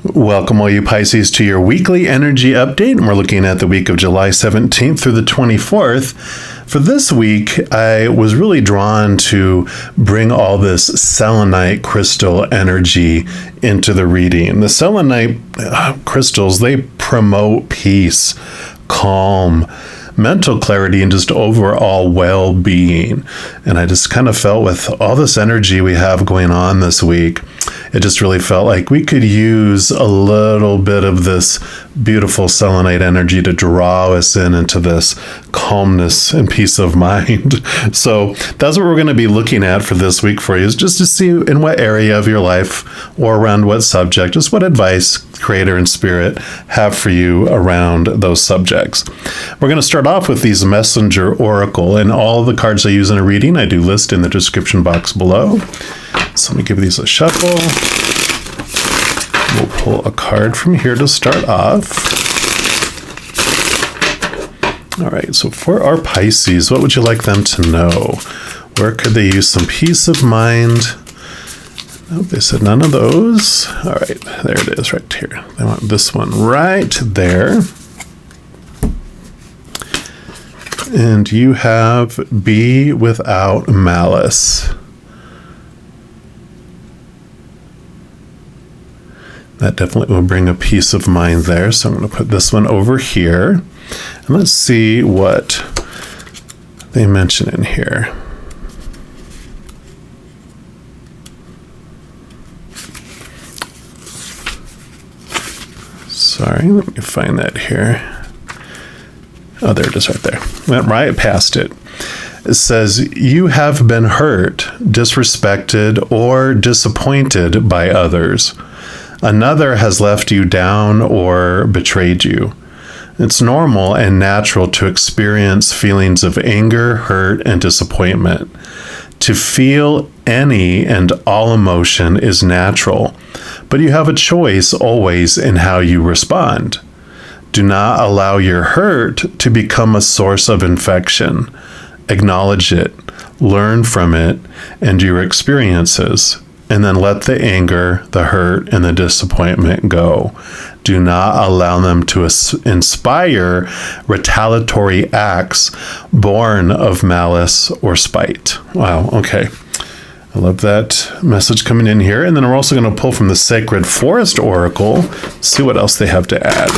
Welcome, all you Pisces, to your weekly energy update. And we're looking at the week of July 17th through the 24th. For this week, I was really drawn to bring all this selenite crystal energy into the reading. The selenite crystals, they promote peace, calm, mental clarity, and just overall well-being. And I just kind of felt with all this energy we have going on this week, it just really felt like we could use a little bit of this beautiful selenite energy to draw us into this calmness and peace of mind. So that's what we're going to be looking at for this week for you, is just to see in what area of your life or around what subject, just what advice Creator and Spirit have for you around those subjects. We're going to start off with these Messenger Oracle, and all the cards I use in a reading I do list in the description box below. So let me give these a shuffle. We'll pull a card from here to start off. All right, so for our Pisces, what would you like them to know? Where could they use some peace of mind? Nope, they said none of those. All right, there it is right here. They want this one right there. And you have be without malice. That definitely will bring a peace of mind there. So I'm going to put this one over here. And let's see what they mention in here. Sorry, let me find that here. Oh, there it is right there. Went right past it. It says, you have been hurt, disrespected, or disappointed by others. Another has left you down or betrayed you. It's normal and natural to experience feelings of anger, hurt, and disappointment. To feel any and all emotion is natural, but you have a choice always in how you respond. Do not allow your hurt to become a source of infection. Acknowledge it, learn from it and your experiences, and then let the anger, the hurt, and the disappointment go. Do not allow them to inspire retaliatory acts born of malice or spite. Wow, okay. I love that message coming in here. And then we're also going to pull from the Sacred Forest Oracle, see what else they have to add.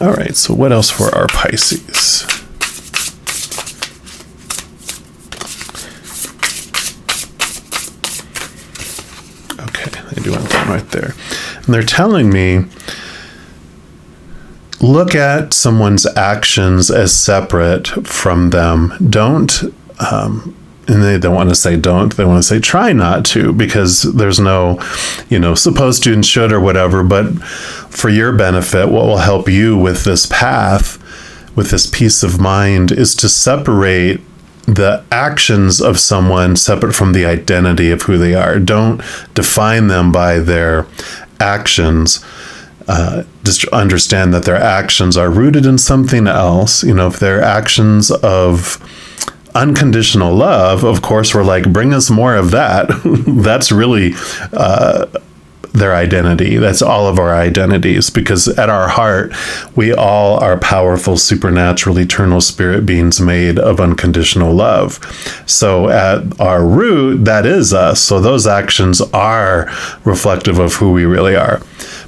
All right, so what else for our Pisces? Okay, they do want that right there. And they're telling me, look at someone's actions as separate from them. Don't, and they don't want to say don't, they want to say try not to, because there's no, supposed to and should or whatever, but for your benefit, what will help you with this path, with this peace of mind, is to separate the actions of someone separate from the identity of who they are. Don't define them by their actions. Just understand that their actions are rooted in something else. If they're actions of unconditional love, of course, we're like, bring us more of that. That's really their identity. That's all of our identities, because at our heart, we all are powerful, supernatural, eternal spirit beings made of unconditional love. So at our root, that is us. So those actions are reflective of who we really are.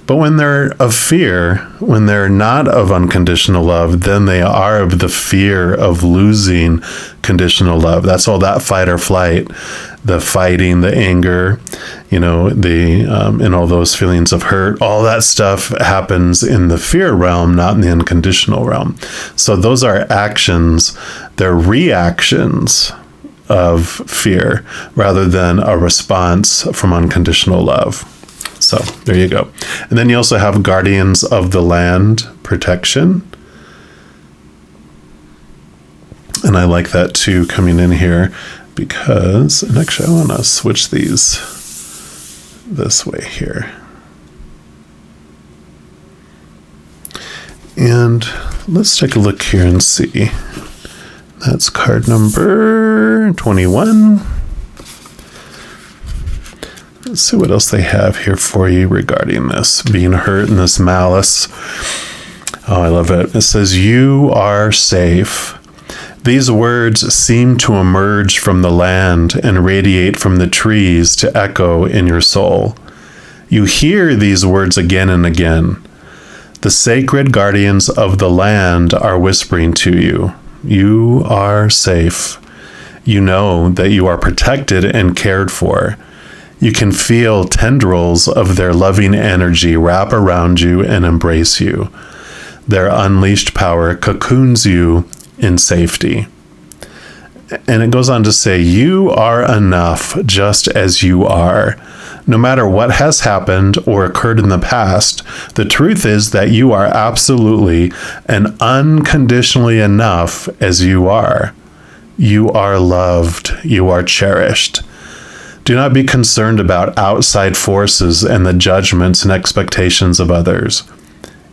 But when they're of fear, when they're not of unconditional love, then they are of the fear of losing conditional love. That's all that fight or flight, the fighting, the anger, and all those feelings of hurt. All that stuff happens in the fear realm, not in the unconditional realm. So those are actions, they're reactions of fear rather than a response from unconditional love. So there you go. And then you also have Guardians of the Land protection. And I like that too coming in here, because, and actually I want to switch these this way here. And let's take a look here and see. That's card number 21. Let's see what else they have here for you regarding this being hurt and this malice. Oh, I love it. It says, you are safe. These words seem to emerge from the land and radiate from the trees to echo in your soul. You hear these words again and again. The sacred guardians of the land are whispering to you. You are safe. You know that you are protected and cared for. You can feel tendrils of their loving energy wrap around you and embrace you. Their unleashed power cocoons you in safety. And it goes on to say, you are enough just as you are. No matter what has happened or occurred in the past, the truth is that you are absolutely and unconditionally enough as you are. You are loved. You are cherished. Do not be concerned about outside forces and the judgments and expectations of others.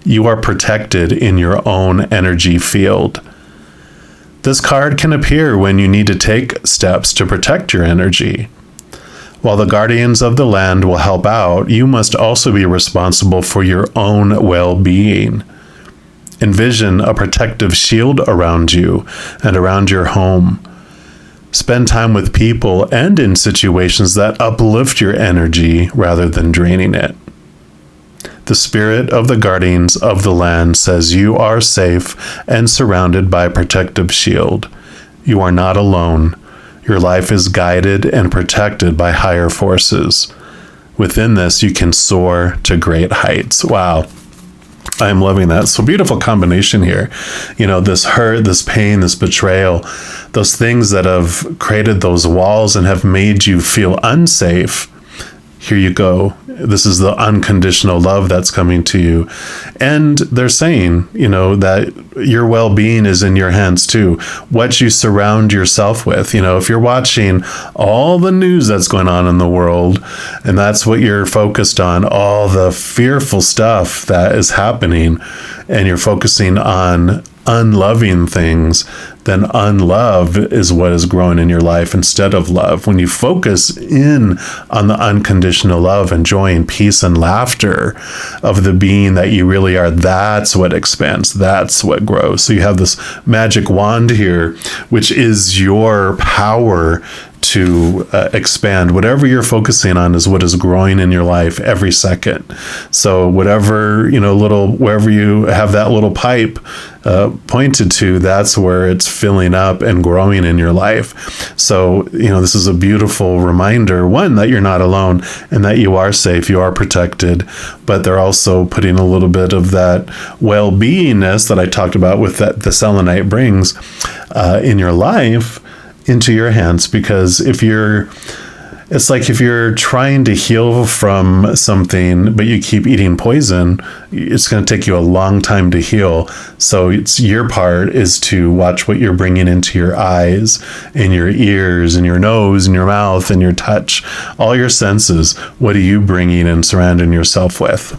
You are protected in your own energy field. This card can appear when you need to take steps to protect your energy. While the guardians of the land will help out, you must also be responsible for your own well-being. Envision a protective shield around you and around your home. Spend time with people and in situations that uplift your energy rather than draining it. The spirit of the guardians of the land says you are safe and surrounded by a protective shield. You are not alone. Your life is guided and protected by higher forces. Within this, you can soar to great heights. Wow. I'm loving that. So beautiful combination here. You know, this hurt, this pain, this betrayal, those things that have created those walls and have made you feel unsafe. Here you go. This is the unconditional love that's coming to you. And they're saying, you know, that your well-being is in your hands too. What you surround yourself with. You know, if you're watching all the news that's going on in the world, and that's what you're focused on, all the fearful stuff that is happening, and you're focusing on unloving things, then unlove is what is growing in your life instead of love. When you focus in on the unconditional love and joy and peace and laughter of the being that you really are, that's what expands. That's what grows. So you have this magic wand here, which is your power to expand. Whatever you're focusing on is what is growing in your life every second. So whatever, you know, wherever you have that little pipe pointed to, that's where it's filling up and growing in your life. So, you know, this is a beautiful reminder, one, that you're not alone and that you are safe, you are protected, but they're also putting a little bit of that well-beingness that I talked about with that the selenite brings in your life into your hands. Because it's like if you're trying to heal from something, but you keep eating poison, it's going to take you a long time to heal. So it's your part is to watch what you're bringing into your eyes and your ears and your nose and your mouth and your touch, all your senses. What are you bringing and surrounding yourself with?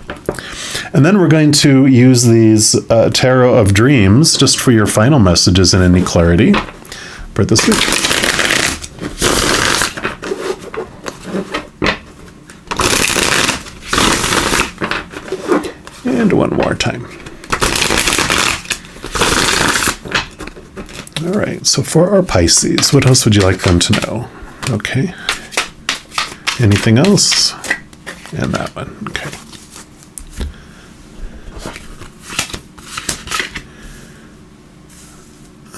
And then we're going to use these tarot of dreams just for your final messages and any clarity for this week. And one more time. All right, so for our Pisces, what else would you like them to know? Okay. Anything else? And that one, okay.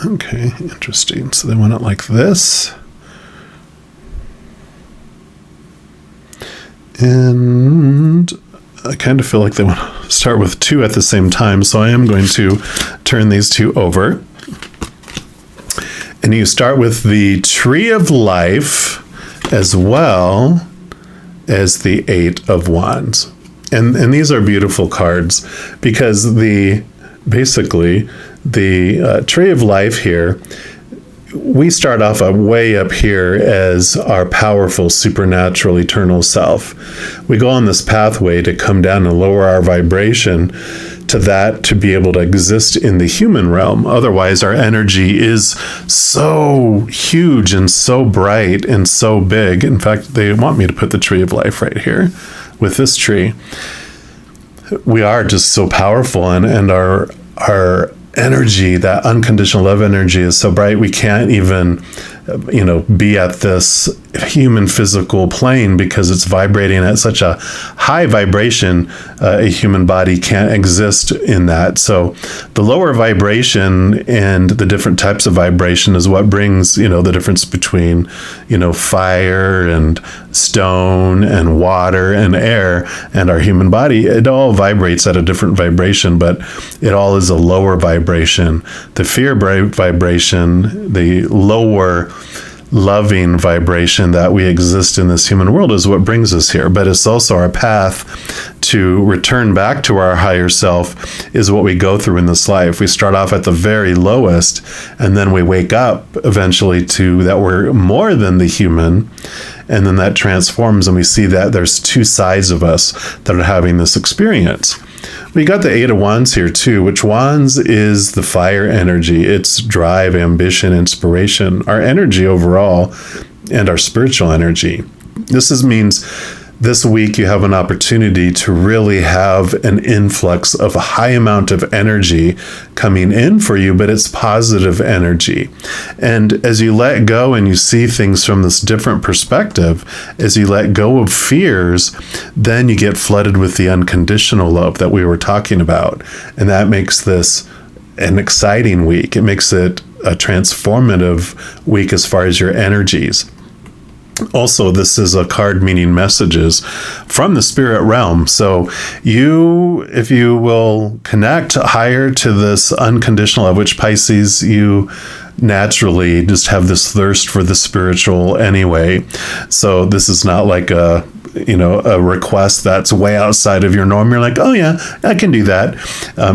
Okay, interesting. So they want it like this. And I kind of feel like they want to start with two at the same time, so I am going to turn these two over. And you start with the Tree of Life as well as the Eight of Wands. And these are beautiful cards because basically the Tree of Life here, we start off way up here as our powerful, supernatural, eternal self. We go on this pathway to come down and lower our vibration to that to be able to exist in the human realm. Otherwise, our energy is so huge and so bright and so big. In fact, they want me to put the tree of life right here with this tree. We are just so powerful, and our energy, that unconditional love energy, is so bright we can't even be at this human physical plane because it's vibrating at such a high vibration. A human body can't exist in that. So the lower vibration and the different types of vibration is what brings the difference between fire and stone and water and air and our human body. It all vibrates at a different vibration, but it all is a lower vibration. The fear vibration, the lower loving vibration that we exist in this human world, is what brings us here. But it's also our path to return back to our higher self, is what we go through in this life. We start off at the very lowest, and then we wake up eventually to that we're more than the human. And then that transforms, and we see that there's two sides of us that are having this experience. We got the Eight of Wands here too, which Wands is the fire energy. It's drive, ambition, inspiration, our energy overall, and our spiritual energy. This means this week you have an opportunity to really have an influx of a high amount of energy coming in for you, but it's positive energy. And as you let go and you see things from this different perspective, as you let go of fears, then you get flooded with the unconditional love that we were talking about. And that makes this an exciting week. It makes it a transformative week as far as your energies. Also, this is a card meaning messages from the spirit realm. So if you will connect higher to this unconditional love, which Pisces, you naturally just have this thirst for the spiritual anyway. So this is not like a request that's way outside of your norm. You're like, oh yeah, I can do that.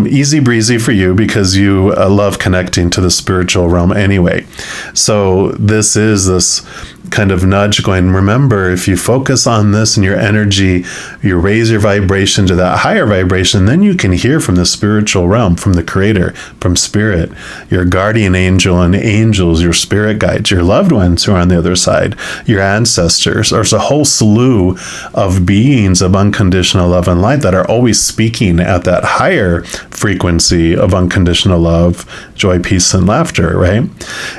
Easy breezy for you because you love connecting to the spiritual realm anyway. So this is this kind of nudge going, remember, if you focus on this and your energy, you raise your vibration to that higher vibration, then you can hear from the spiritual realm, from the creator, from spirit, your guardian angel and angels, your spirit guides, your loved ones who are on the other side, your ancestors. There's a whole slew of beings of unconditional love and light that are always speaking at that higher frequency of unconditional love, joy, peace, and laughter, right?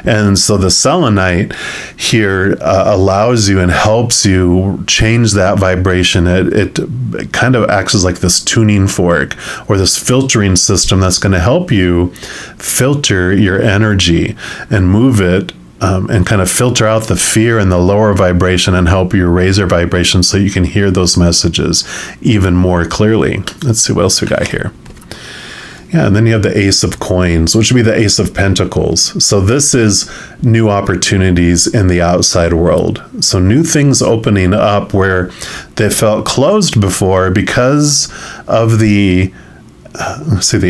And so the selenite here allows you and helps you change that vibration. It kind of acts as like this tuning fork or this filtering system that's going to help you filter your energy and move it and kind of filter out the fear and the lower vibration and help you raise your vibration so you can hear those messages even more clearly. Let's see what else we got here. Yeah, and then you have the Ace of Coins, which would be the Ace of Pentacles. So this is new opportunities in the outside world. So new things opening up where they felt closed before because of the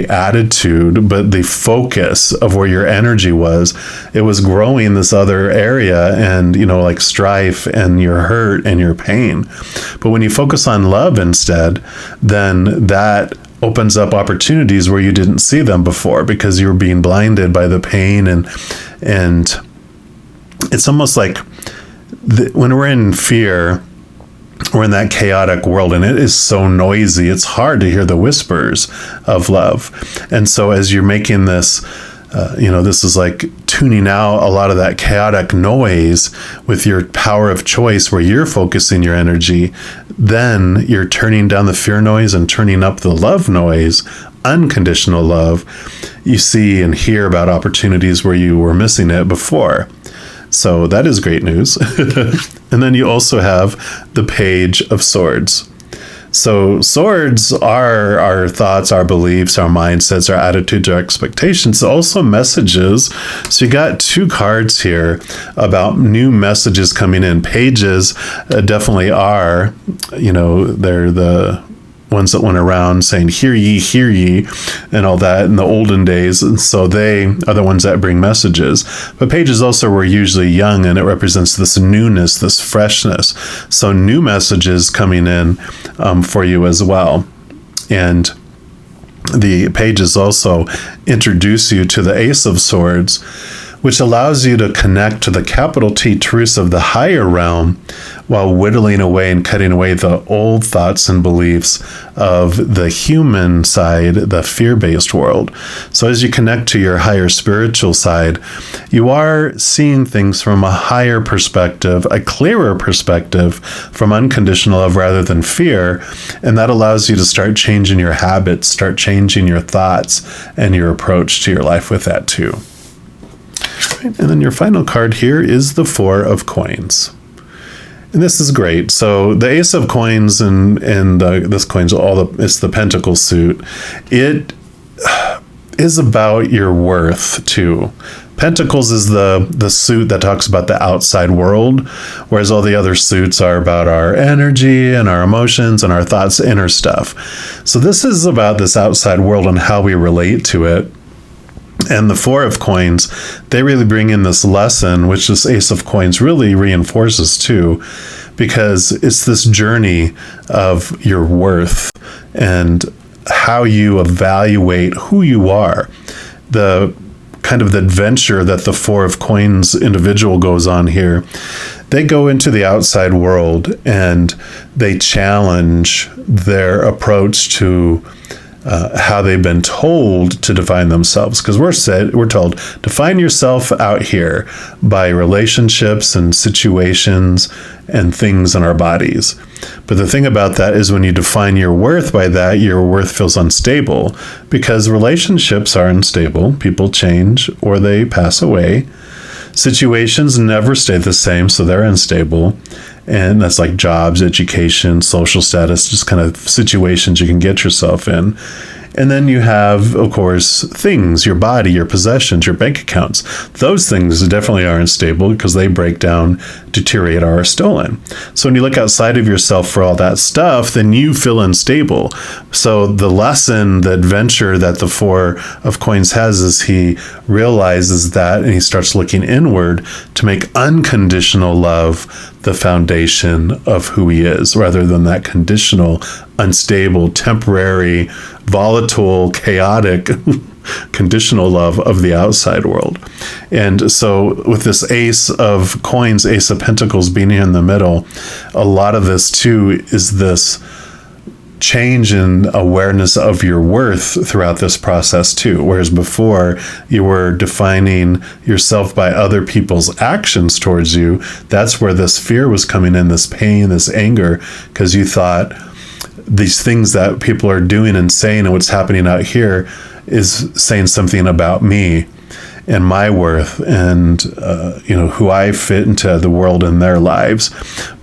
attitude, but the focus of where your energy was. It was growing this other area and, like strife and your hurt and your pain. But when you focus on love instead, then that opens up opportunities where you didn't see them before because you were being blinded by the pain. And it's almost like when we're in fear, we're in that chaotic world and it is so noisy, it's hard to hear the whispers of love. And so as you're making this, this is like tuning out a lot of that chaotic noise with your power of choice where you're focusing your energy. Then you're turning down the fear noise and turning up the love noise, unconditional love. You see and hear about opportunities where you were missing it before. So that is great news. And then you also have the Page of Swords. So swords are our thoughts, our beliefs, our mindsets, our attitudes, our expectations, also messages. So you got two cards here about new messages coming in. Pages definitely are, they're the ones that went around saying, hear ye, and all that in the olden days. And so they are the ones that bring messages. But pages also were usually young, and it represents this newness, this freshness. So new messages coming in for you as well. And the pages also introduce you to the Ace of Swords, which allows you to connect to the capital T truths of the higher realm while whittling away and cutting away the old thoughts and beliefs of the human side, the fear-based world. So as you connect to your higher spiritual side, you are seeing things from a higher perspective, a clearer perspective, from unconditional love rather than fear. And that allows you to start changing your habits, start changing your thoughts and your approach to your life with that too. And then your final card here is the Four of Coins. And this is great. So the Ace of Coins and this coin's it's the Pentacle suit. It is about your worth too. Pentacles is the suit that talks about the outside world, whereas all the other suits are about our energy and our emotions and our thoughts, inner stuff. So this is about this outside world and how we relate to it. And the Four of Coins, they really bring in this lesson, which this Ace of Coins really reinforces too, because it's this journey of your worth and how you evaluate who you are. The kind of the adventure that the Four of Coins individual goes on here, they go into the outside world and they challenge their approach to how they've been told to define themselves. Because we're told, define yourself out here by relationships and situations and things in our bodies. But the thing about that is when you define your worth by that, your worth feels unstable because relationships are unstable. People change or they pass away. Situations never stay the same, so they're unstable. And that's like jobs, education, social status, just kind of situations you can get yourself in. And then you have, of course, things, your body, your possessions, your bank accounts. Those things definitely are unstable because they break down, deteriorate, or are stolen. So when you look outside of yourself for all that stuff, then you feel unstable. So the lesson, the adventure that the Four of Coins has is he realizes that and he starts looking inward to make unconditional love the foundation of who he is, rather than that conditional, unstable, temporary, volatile, chaotic, conditional love of the outside world. And so with this Ace of Coins, Ace of Pentacles being in the middle, a lot of this too is this change in awareness of your worth throughout this process too. Whereas before you were defining yourself by other people's actions towards you, that's where this fear was coming in, this pain, this anger, because you thought these things that people are doing and saying and what's happening out here is saying something about me and my worth and who I fit into the world and their lives.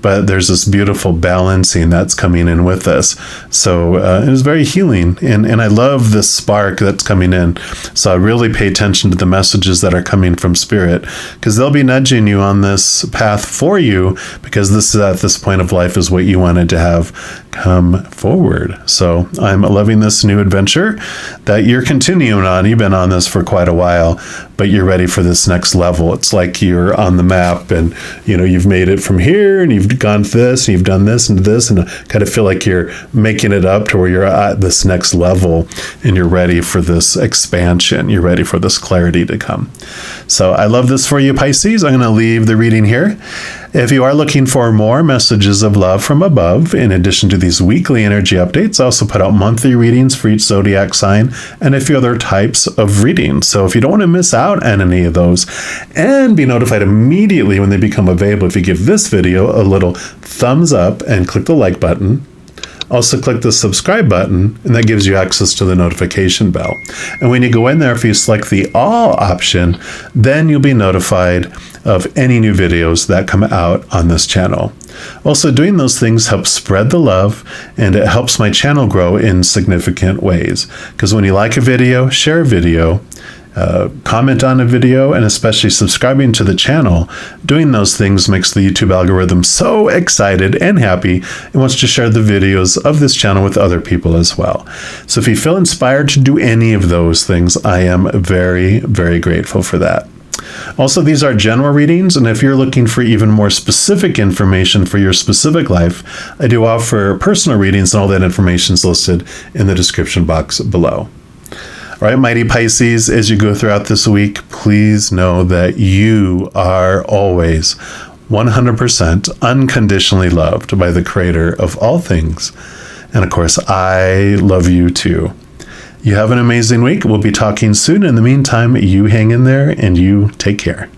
But there's this beautiful balancing that's coming in with this. So it was very healing. And I love this spark that's coming in. So I really pay attention to the messages that are coming from Spirit, because they'll be nudging you on this path for you, because this is at this point of life is what you wanted to have come forward. So I'm loving this new adventure that you're continuing on. You've been on this for quite a while, but you're ready for this next level. It's like you're on the map and, you've made it from here and you've gone this and you've done this and this, and kind of feel like you're making it up to where you're at this next level and you're ready for this expansion. You're ready for this clarity to come. So I love this for you, Pisces. I'm going to leave the reading here. If you are looking for more messages of love from above, in addition to these weekly energy updates, I also put out monthly readings for each zodiac sign and a few other types of readings. So if you don't want to miss out on any of those and be notified immediately when they become available, if you give this video a little thumbs up and click the like button, also click the subscribe button, and that gives you access to the notification bell. And when you go in there, if you select the all option, then you'll be notified of any new videos that come out on this channel. Also, doing those things helps spread the love, and it helps my channel grow in significant ways. Because when you like a video, share a video, comment on a video, and especially subscribing to the channel, doing those things makes the YouTube algorithm so excited and happy and wants to share the videos of this channel with other people as well. So if you feel inspired to do any of those things, I am very, very grateful for that. Also, these are general readings, and if you're looking for even more specific information for your specific life, I do offer personal readings, and all that information is listed in the description box below. All right, mighty Pisces, as you go throughout this week, please know that you are always 100% unconditionally loved by the Creator of all things. And of course, I love you too. You have an amazing week. We'll be talking soon. In the meantime, you hang in there and you take care.